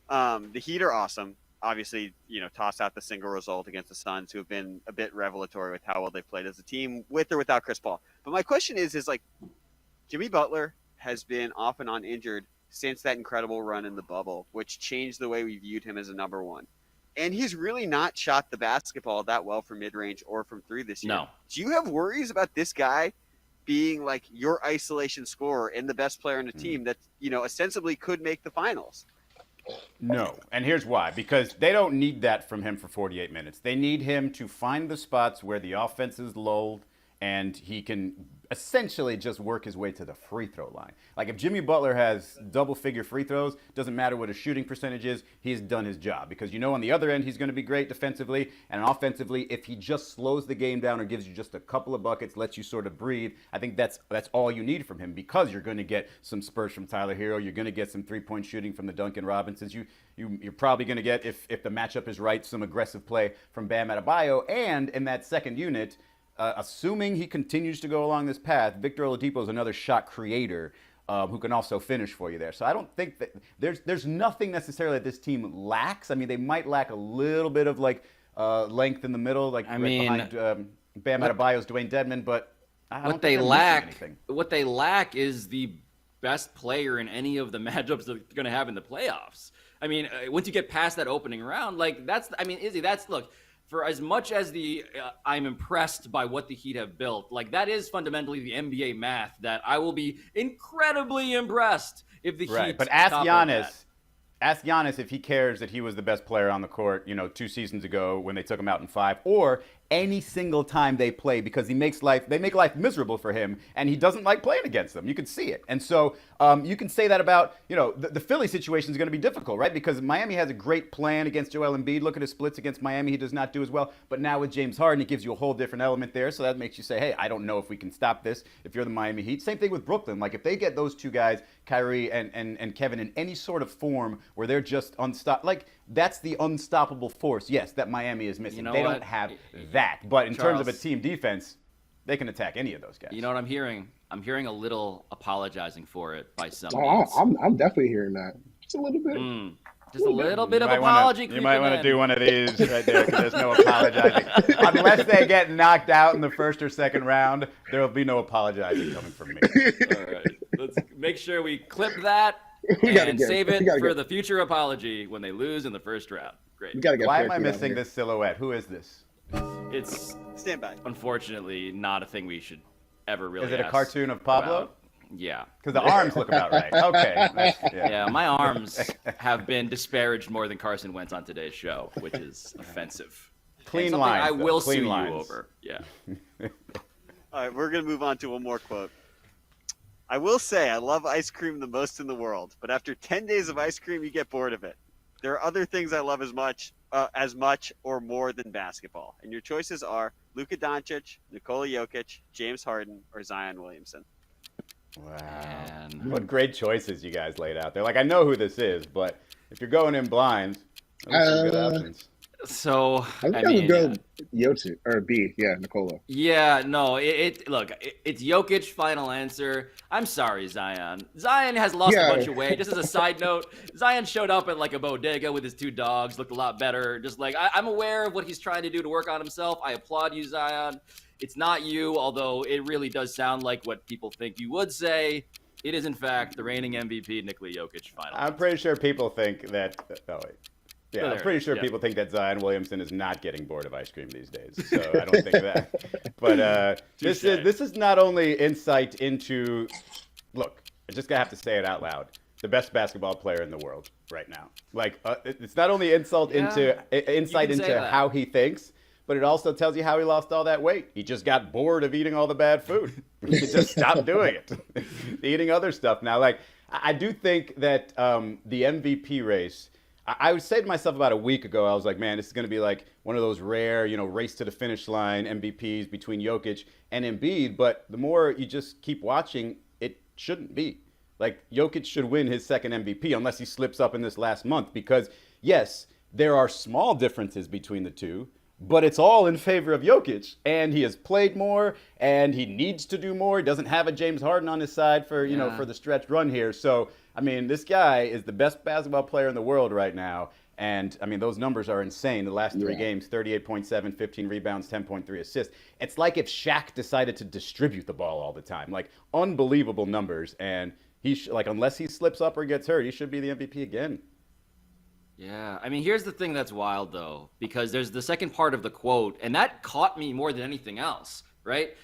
the Heat are awesome. Obviously, toss out the single result against the Suns, who have been a bit revelatory with how well they've played as a team, with or without Chris Paul. But my question is like, Jimmy Butler has been off and on injured since that incredible run in the bubble, which changed the way we viewed him as a number one. And he's really not shot the basketball that well from mid-range or from 3 this year. No. Do you have worries about this guy being like your isolation scorer and the best player on the team that, ostensibly could make the finals? No, and here's why. Because they don't need that from him for 48 minutes. They need him to find the spots where the offense is lulled and he can essentially just work his way to the free throw line. Like, if Jimmy Butler has double-figure free throws, doesn't matter what his shooting percentage is, he's done his job. Because on the other end, he's going to be great defensively, and offensively, if he just slows the game down or gives you just a couple of buckets, lets you sort of breathe, I think that's all you need from him, because you're going to get some spurts from Tyler Hero, you're going to get some three-point shooting from the Duncan Robinsons, you're probably going to get, if the matchup is right, some aggressive play from Bam Adebayo, and in that second unit, assuming he continues to go along this path, Victor Oladipo is another shot creator who can also finish for you there. So I don't think that there's nothing necessarily that this team lacks. I mean, they might lack a little bit of length in the middle, behind Bam Adebayo's Dwayne Dedmon, but what they lack is the best player in any of the matchups they're going to have in the playoffs. I mean, once you get past that opening round, Izzy, look. For as much as I'm impressed by what the Heat have built, that is fundamentally the NBA math that I will be incredibly impressed if the Heat. But ask Giannis if he cares that he was the best player on the court, 2 seasons ago when they took him out in 5, or any single time they play because they make life miserable for him, and he doesn't like playing against them. You can see it. And so you can say that about, the Philly situation is going to be difficult, right? Because Miami has a great plan against Joel Embiid. Look at his splits against Miami. He does not do as well. But now with James Harden, it gives you a whole different element there. So that makes you say, hey, I don't know if we can stop this if you're the Miami Heat. Same thing with Brooklyn. Like if they get those two guys, Kyrie and Kevin, in any sort of form where they're just unstoppable, like that's the unstoppable force, yes, that Miami is missing. They don't have that. But in terms of a team defense, they can attack any of those guys. You know what I'm hearing? I'm hearing a little apologizing for it by some. I'm definitely hearing that. Just a little bit. Just a little bit of apology. You might want to do one of these right there because there's no apologizing. Unless they get knocked out in the first or second round, there will be no apologizing coming from me. All right. Let's make sure we clip that and save it for the future apology when they lose in the first round. Great. Why am I missing this silhouette? Who is this? It's stand by. Unfortunately, not a thing we should ever really. Is it a cartoon of Pablo? About. Yeah. Because the arms look about right. Okay. Yeah, my arms have been disparaged more than Carson Wentz on today's show, which is offensive. Clean lines. I will sue you over. Yeah. All right, we're going to move on to one more quote. I will say I love ice cream the most in the world, but after 10 days of ice cream, you get bored of it. There are other things I love as much or more than basketball. And your choices are Luka Doncic, Nikola Jokic, James Harden, or Zion Williamson. Wow. Man. What great choices you guys laid out there. Like, I know who this is, but if you're going in blind, those are some good options. So, I mean, go Jokic or B, Nikola. Yeah, no, it's Jokic. Final answer. I'm sorry, Zion. Zion has lost a bunch of weight. Just as a side note, Zion showed up at like a bodega with his two dogs, looked a lot better. Just like I'm aware of what he's trying to do to work on himself. I applaud you, Zion. It's not you, although it really does sound like what people think you would say. It is in fact the reigning MVP, Nikola Jokic. Final. I'm pretty sure people think that. Oh wait. Yeah, I'm pretty sure people think that Zion Williamson is not getting bored of ice cream these days. So I don't think that. But this is not only insight into, look, I just have to say it out loud, the best basketball player in the world right now. Like, it's not only insight into how he thinks, but it also tells you how he lost all that weight. He just got bored of eating all the bad food. He just stopped doing it. Eating other stuff now. Like, I do think that the MVP race, I would say to myself about a week ago, I was like, man, this is going to be like one of those rare, race to the finish line MVPs between Jokic and Embiid. But the more you just keep watching, it shouldn't be. Like, Jokic should win his second MVP unless he slips up in this last month. Because, yes, there are small differences between the two, but it's all in favor of Jokic. And he has played more, and he needs to do more. He doesn't have a James Harden on his side for the stretch run here. So, I mean, this guy is the best basketball player in the world right now. And, I mean, those numbers are insane. The last three games, 38.7, 15 rebounds, 10.3 assists. It's like if Shaq decided to distribute the ball all the time. Like, unbelievable numbers. And unless he slips up or gets hurt, he should be the MVP again. Yeah, I mean, here's the thing that's wild, though, because there's the second part of the quote, and that caught me more than anything else, right?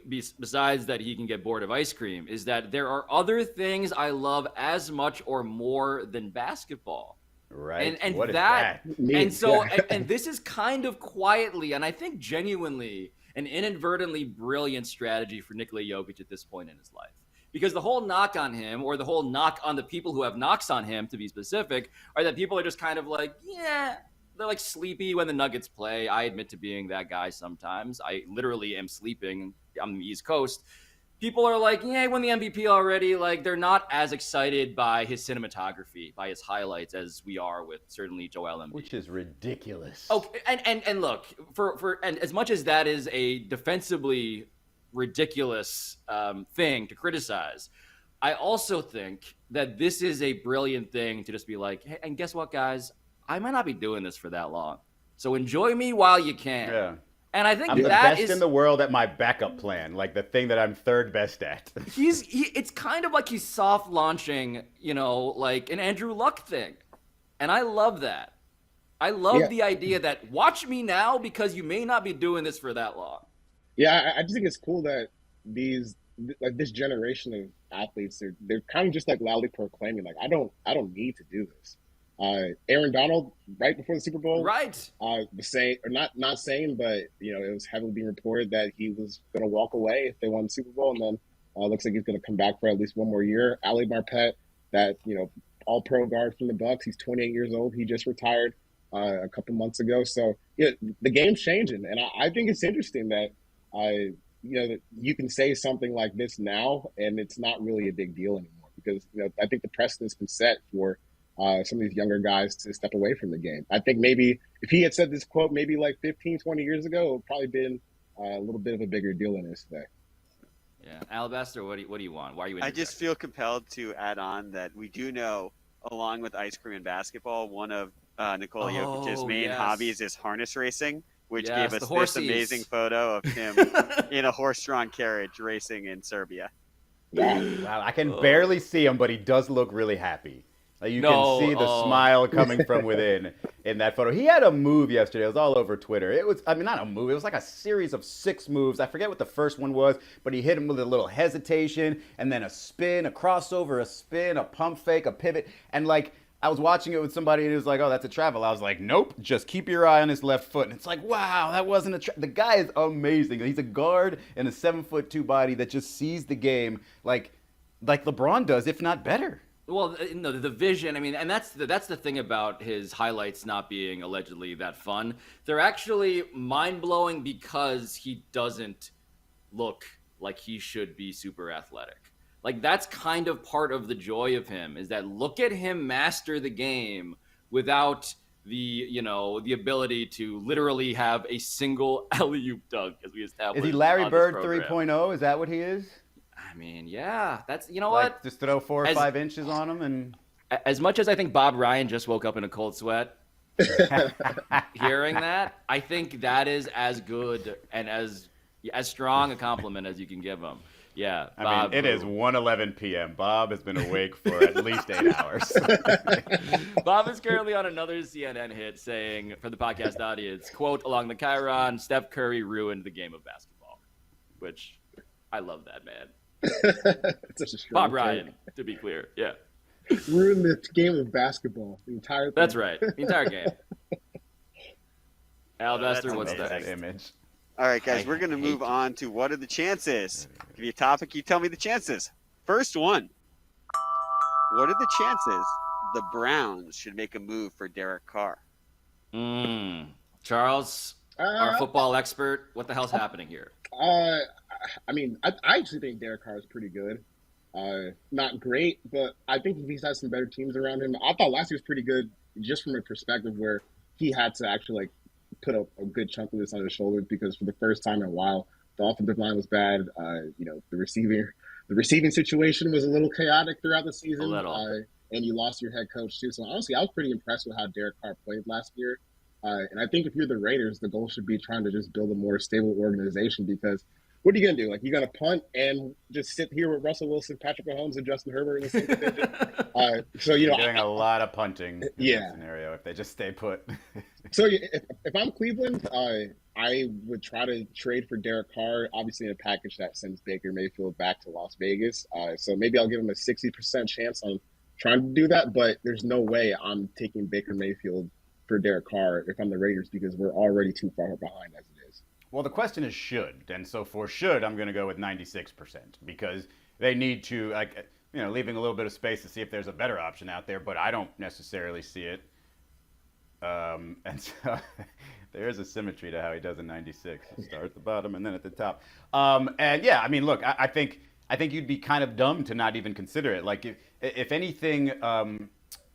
Besides that he can get bored of ice cream, is that there are other things I love as much or more than basketball. Right. And what is that? And so, and this is kind of quietly, and I think genuinely, an inadvertently brilliant strategy for Nikola Jokic at this point in his life. Because the whole knock on him, or the whole knock on the people who have knocks on him, to be specific, are that people are just kind of like, they're like sleepy when the Nuggets play. I admit to being that guy sometimes. I literally am sleeping on the East Coast. People are like, he won the MVP already. Like, they're not as excited by his cinematography, by his highlights, as we are with certainly Joel Embiid. Which is ridiculous. Okay, and look, and as much as that is a defensively ridiculous thing to criticize, I also think that this is a brilliant thing to just be like, hey, and guess what, guys? I might not be doing this for that long, so enjoy me while you can. Yeah. And I think I'm the best in the world at my backup plan, like the thing that I'm third best at. It's kind of like he's soft launching, like an Andrew Luck thing, and I love that. I love the idea that watch me now because you may not be doing this for that long. Yeah, I just think it's cool that this generation of athletes, they're kind of just like loudly proclaiming, like, I don't need to do this. Aaron Donald, right before the Super Bowl, Right. was saying, or not saying, but it was heavily being reported that he was going to walk away if they won the Super Bowl, and then looks like he's going to come back for at least one more year. Ali Marpet, that All Pro guard from the Bucks, he's 28 years old. He just retired a couple months ago. So the game's changing, and I think it's interesting that that you can say something like this now, and it's not really a big deal anymore because I think the precedent's been set for some of these younger guys to step away from the game. I think maybe if he had said this quote maybe like 15, 20 years ago, it would probably been a little bit of a bigger deal than it is today. Yeah, Alabaster, what do you want? Why are you? I just feel compelled to add on that we do know, along with ice cream and basketball, one of Nikola Jokic's main hobbies is harness racing, which gave us this amazing photo of him in a horse-drawn carriage racing in Serbia. Wow, I can barely see him, but he does look really happy. You can see the smile coming from within in that photo. He had a move yesterday. It was all over Twitter. It was, not a move. It was like a series of 6 moves. I forget what the first one was, but he hit him with a little hesitation and then a spin, a crossover, a spin, a pump fake, a pivot. And I was watching it with somebody and it was like, oh, that's a travel. I was like, nope, just keep your eye on his left foot. And it's like, wow, that wasn't a the guy is amazing. He's a guard in a 7'2" body that just sees the game like LeBron does, if not better. Well, no, the vision, and that's the thing about his highlights not being allegedly that fun. They're actually mind-blowing because he doesn't look like he should be super athletic. That's kind of part of the joy of him, is that look at him master the game without the ability to literally have a single alley-oop dunk, as we established. Is he Larry Bird 3.0? Is that what he is? Yeah, that's what? Just throw 4 or 5 inches on him, and as much as I think Bob Ryan just woke up in a cold sweat, hearing that, I think that is as good and as strong a compliment as you can give him. Yeah, Bob, it is 1:11 p.m. Bob has been awake for at least 8 hours. Bob is currently on another CNN hit saying, for the podcast audience, quote, along the Chiron, Steph Curry ruined the game of basketball, which I love that, man. Such a Bob Ryan, to be clear. Yeah. Ruined the game of basketball. The entire thing. That's right. The entire game. Alabaster, what's that image? All right, guys, we're going to move on to what are the chances. Give you a topic, you tell me the chances. First one. What are the chances the Browns should make a move for Derek Carr? Charles, our football expert, what the hell's happening here? I actually think Derek Carr is pretty good. Not great, but I think if he's had some better teams around him. I thought last year was pretty good just from a perspective where he had to actually put a good chunk of this on his shoulders because for the first time in a while, the offensive line was bad. The receiving situation was a little chaotic throughout the season. And you lost your head coach too. So honestly, I was pretty impressed with how Derek Carr played last year. And I think if you're the Raiders, the goal should be trying to just build a more stable organization because what are you going to do? You're going to punt and just sit here with Russell Wilson, Patrick Mahomes, and Justin Herbert in the same division? You're doing a lot of punting in that scenario if they just stay put. So if I'm Cleveland, I would try to trade for Derek Carr, obviously in a package that sends Baker Mayfield back to Las Vegas. So maybe I'll give him a 60% chance on trying to do that, but there's no way I'm taking Baker Mayfield for Derek Carr if I'm the Raiders because we're already too far behind as it is. Well, the question is should, and so for should, I'm going to go with 96% because they need to, leaving a little bit of space to see if there's a better option out there, but I don't necessarily see it. And so there is a symmetry to how he does a 96. Start at the bottom and then at the top. Look, I think you'd be kind of dumb to not even consider it. If anything,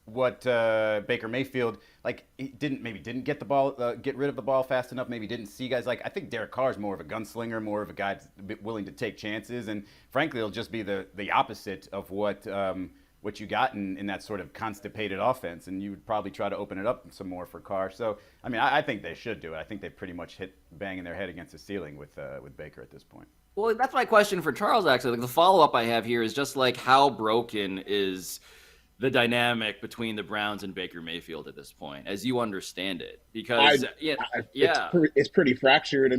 what Baker Mayfield he didn't get the ball, get rid of the ball fast enough. Maybe didn't see guys. I think Derek Carr is more of a gunslinger, more of a guy that's willing to take chances, and frankly, it'll just be the opposite of what you got in that sort of constipated offense, and you would probably try to open it up some more for Carr. So I think they should do it. I think they pretty much banging their head against the ceiling with Baker at this point. Well, that's my question for Charles, actually. The follow-up I have here is just how broken is the dynamic between the Browns and Baker Mayfield at this point, as you understand it? Because, it's pretty fractured.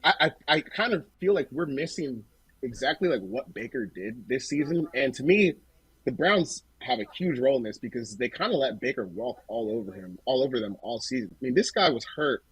I kind of feel like we're missing exactly what Baker did this season. And to me, the Browns have a huge role in this because they kind of let Baker walk all over them all season. I mean, this guy was hurt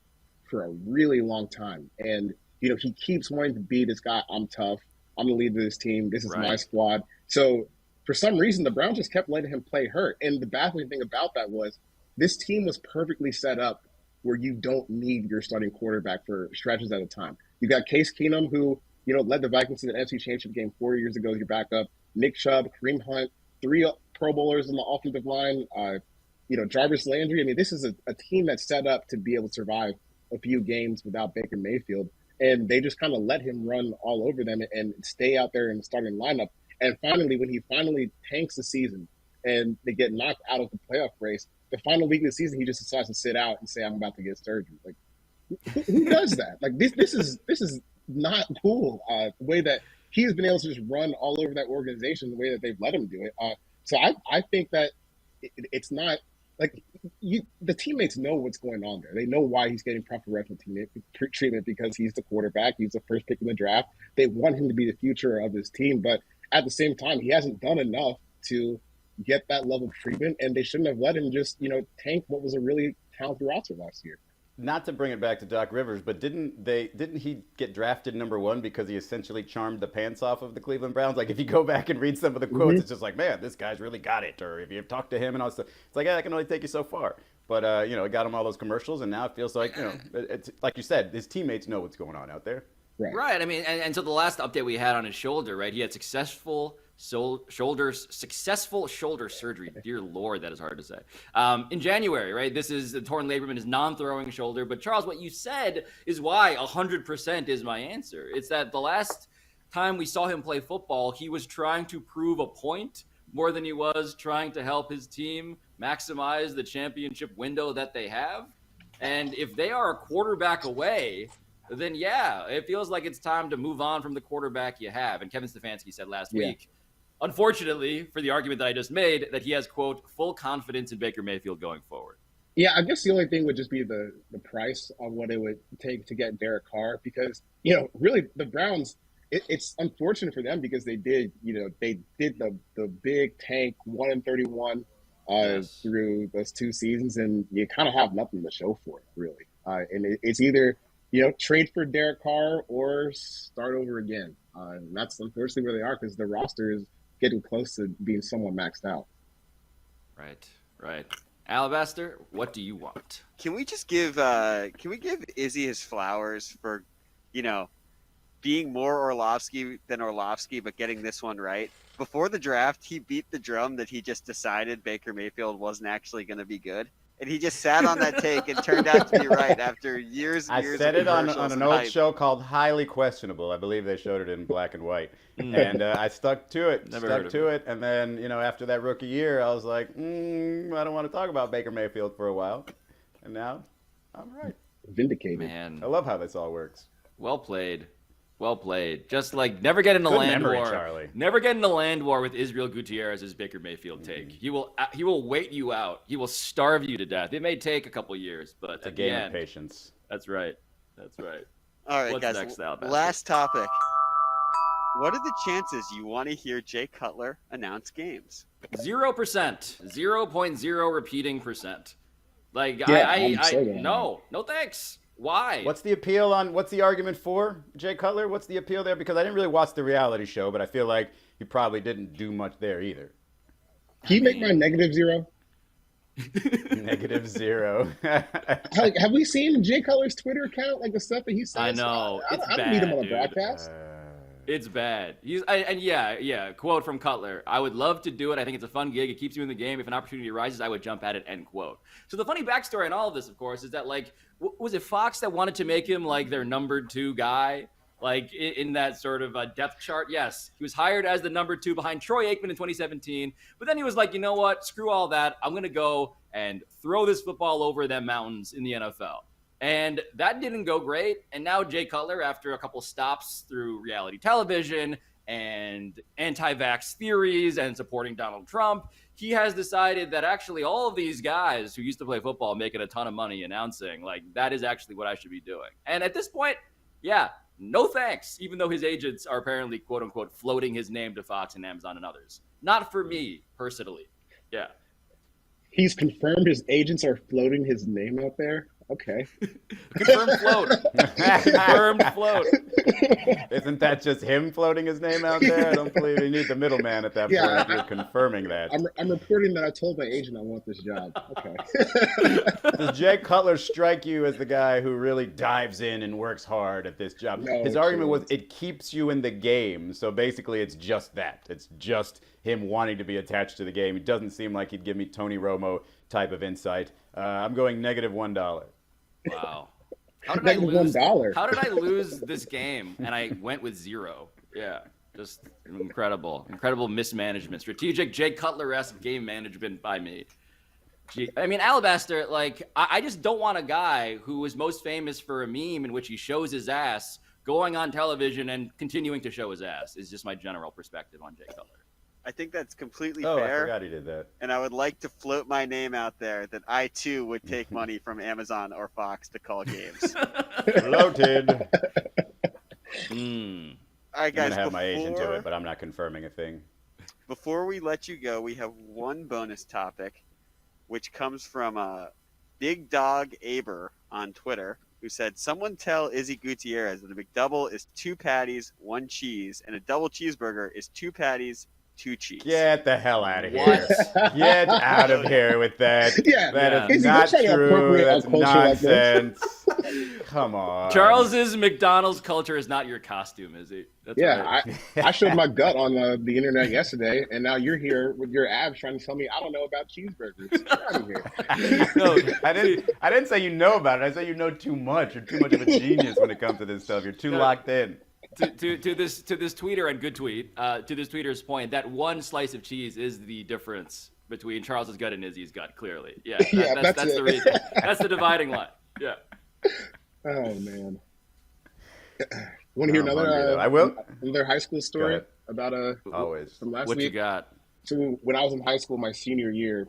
for a really long time, and he keeps wanting to be this guy. I'm tough. I'm the leader of this team. This is my squad. So for some reason, the Browns just kept letting him play hurt. And the baffling thing about that was this team was perfectly set up where you don't need your starting quarterback for stretches at a time. You got Case Keenum, who led the Vikings to the NFC Championship game 4 years ago as your backup. Nick Chubb, Kareem Hunt, 3 Pro Bowlers on the offensive line. Jarvis Landry. I mean, this is a team that's set up to be able to survive a few games without Baker Mayfield. And they just kind of let him run all over them and stay out there in the starting lineup. And finally, when he finally tanks the season and they get knocked out of the playoff race, the final week of the season, he just decides to sit out and say, I'm about to get surgery. Like, who does that? Like, this is not cool. The way that he's been able to just run all over that organization, the way that they've let him do it. So I think that it's not like the teammates know what's going on there. They know why he's getting preferential treatment because he's the quarterback. He's the first pick in the draft. They want him to be the future of this team. But at the same time, he hasn't done enough to get that level of treatment, and they shouldn't have let him just, tank what was a really talented roster last year. Not to bring it back to Doc Rivers, but didn't he get drafted number 1 because he essentially charmed the pants off of the Cleveland Browns? Like, if you go back and read some of the quotes, it's just like, man, this guy's really got it. Or if you talk to him and all this stuff, it's like, yeah, I can only take you so far. But, it got him all those commercials, and now it feels like, it's like you said, his teammates know what's going on out there. Right. I mean, and so the last update we had on his shoulder, right? He had successful shoulder surgery. Dear Lord, that is hard to say. In January, right? This is the torn labrum in his non-throwing shoulder. But Charles, what you said is why 100% is my answer. It's that the last time we saw him play football, he was trying to prove a point more than he was trying to help his team maximize the championship window that they have. And if they are a quarterback away, then yeah, it feels like it's time to move on from the quarterback you have. And Kevin Stefanski said last week, unfortunately, for the argument that I just made, that he has, quote, full confidence in Baker Mayfield going forward. Yeah, I guess the only thing would just be the price on what it would take to get Derek Carr because, really the Browns, it's unfortunate for them because they did the big tank 1-31 through those 2 seasons, and you kind of have nothing to show for it, really. And it's either trade for Derek Carr or start over again. And that's unfortunately where they are because the roster is getting close to being somewhat maxed out. Right. Alabaster, what do you want? Can we just give Izzy his flowers for, being more Orlovsky than Orlovsky, but getting this one right? Before the draft, he beat the drum that he just decided Baker Mayfield wasn't actually going to be good. And he just sat on that take and turned out to be right after years and years. I said of it on an old hype. show called Highly Questionable. I believe they showed it in black and white. And I stuck to it. And then, after that rookie year, I was like, I don't want to talk about Baker Mayfield for a while. And now I'm right. Vindicated. Man. I love how this all works. Well played. Just like never get in the land war. Charlie. Never get in the land war with Israel Gutierrez's Baker Mayfield take. He will wait you out. He will starve you to death. It may take a couple years, but it's a at game the end, of patience. That's right. All right, What's guys. next, Alabaster? Last topic. What are the chances you want to hear Jay Cutler announce games? 0%. 0.0 repeating percent. Like no thanks. Why? What's the argument for Jay Cutler? What's the appeal there? Because I didn't really watch the reality show, but I feel like he probably didn't do much there either. Can you make my -0? -0. Like, have we seen Jay Cutler's Twitter account? Like the stuff that he says? I know. I don't need him on a broadcast. It's bad. Quote from Cutler. I would love to do it. I think it's a fun gig. It keeps you in the game. If an opportunity arises, I would jump at it, end quote. So the funny backstory in all of this, of course, is that, like, was it Fox that wanted to make him, like, their number 2 guy? Like, in that sort of depth chart? Yes. He was hired as the number 2 behind Troy Aikman in 2017. But then he was like, you know what? Screw all that. I'm going to go and throw this football over them mountains in the NFL. And that didn't go great. And now Jay Cutler, after a couple stops through reality television and anti-vax theories and supporting Donald Trump, he has decided that actually all of these guys who used to play football making a ton of money announcing, like, that is actually what I should be doing. And at this point, yeah, No thanks, even though his agents are apparently, quote unquote, floating his name to Fox and Amazon and others. Not for me, personally. Yeah. He's confirmed his agents are floating his name out there. Okay. Confirmed float. Confirmed float. Isn't that just him floating his name out there? I don't believe you need the middleman at that point if you're confirming that. I'm reporting that I told my agent I want this job. Okay. Does Jay Cutler strike you as the guy who really dives in and works hard at this job? No, His argument was it keeps you in the game. So basically it's just that. It's just him wanting to be attached to the game. It doesn't seem like he'd give me Tony Romo type of insight. I'm going -$1. Wow. How did I lose? $1. How did I lose this game? And I went with 0. Yeah, just incredible mismanagement, strategic Jay Cutler-esque game management by me. I mean, Alabaster, like, I just don't want a guy who is most famous for a meme in which he shows his ass going on television and continuing to show his ass. Is just my general perspective on Jay Cutler. I think that's completely Oh, fair. I forgot he did that. And I would like to float my name out there that I too would take money from Amazon or Fox to call games. Floated. All right, I'm guys. going to have my agent do it, but I'm not confirming a thing. Before we let you go, we have one bonus topic, which comes from Big Dog Aber on Twitter, who said, "Someone tell Izzy Gutierrez that a McDouble is 2 patties, 1 cheese, and a double cheeseburger is 2 patties, 2 cheese." Get the hell out of here. Get out of here with that. Yeah. That is Izzy, not don't try to true. appropriate our That's culture like this. nonsense. Come on. Charles's McDonald's culture is not your costume, is it? That's Yeah, right. I showed my gut on the internet yesterday, and now you're here with your abs trying to tell me I don't know about cheeseburgers. Get out of here. No, I didn't say you know about it. I said you know too much. You're too much of a genius when it comes to this stuff. You're too locked in. To this tweeter and good tweet, to this tweeter's point, that one slice of cheese is the difference between Charles's gut and Izzy's gut. Clearly, that's that's the it. reason. That's the dividing line. Yeah. Oh man. Want to hear I will. another high school Go story ahead. about Always. from last What week? you got? So when I was in high school, my senior year,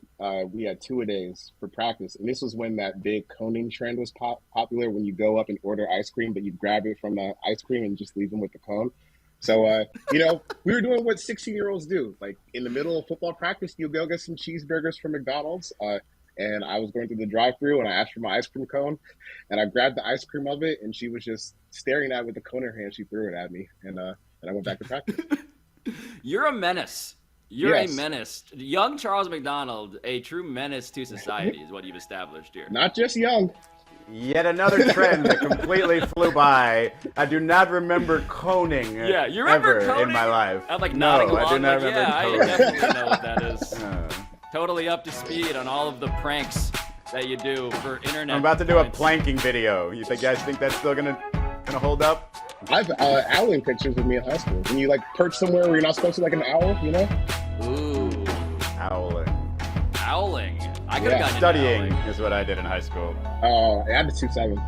we had 2-a-days for practice, and this was when that big coning trend was popular. When you go up and order ice cream, but you grab it from the ice cream and just leave them with the cone. So we were doing what 16-year-olds do. Like in the middle of football practice, you go get some cheeseburgers from McDonald's. And I was going through the drive-thru, and I asked for my ice cream cone, and I grabbed the ice cream of it, and she was just staring at it with the cone in her hand. She threw it at me, and I went back to practice. You're a menace. You're Yes. a menace. Young Charles McDonald, a true menace to society, is what you've established here. Not just young. Yet another trend that completely flew by. I do not remember coning Yeah, you remember ever coning? in my life. I'm like No, nodding along. I do not like, remember yeah, I coning. definitely know what that is. Totally up to speed on all of the pranks that you do for internet. I'm about to do a points. planking video. You guys think that's still gonna hold up? I've owling pictures with me in high school. When you like perch somewhere where you're not supposed to, like an owl, you know? Ooh, Owling. owling. I could have Yeah. gotten into Studying owling. is what I did in high school. I had the 2.7.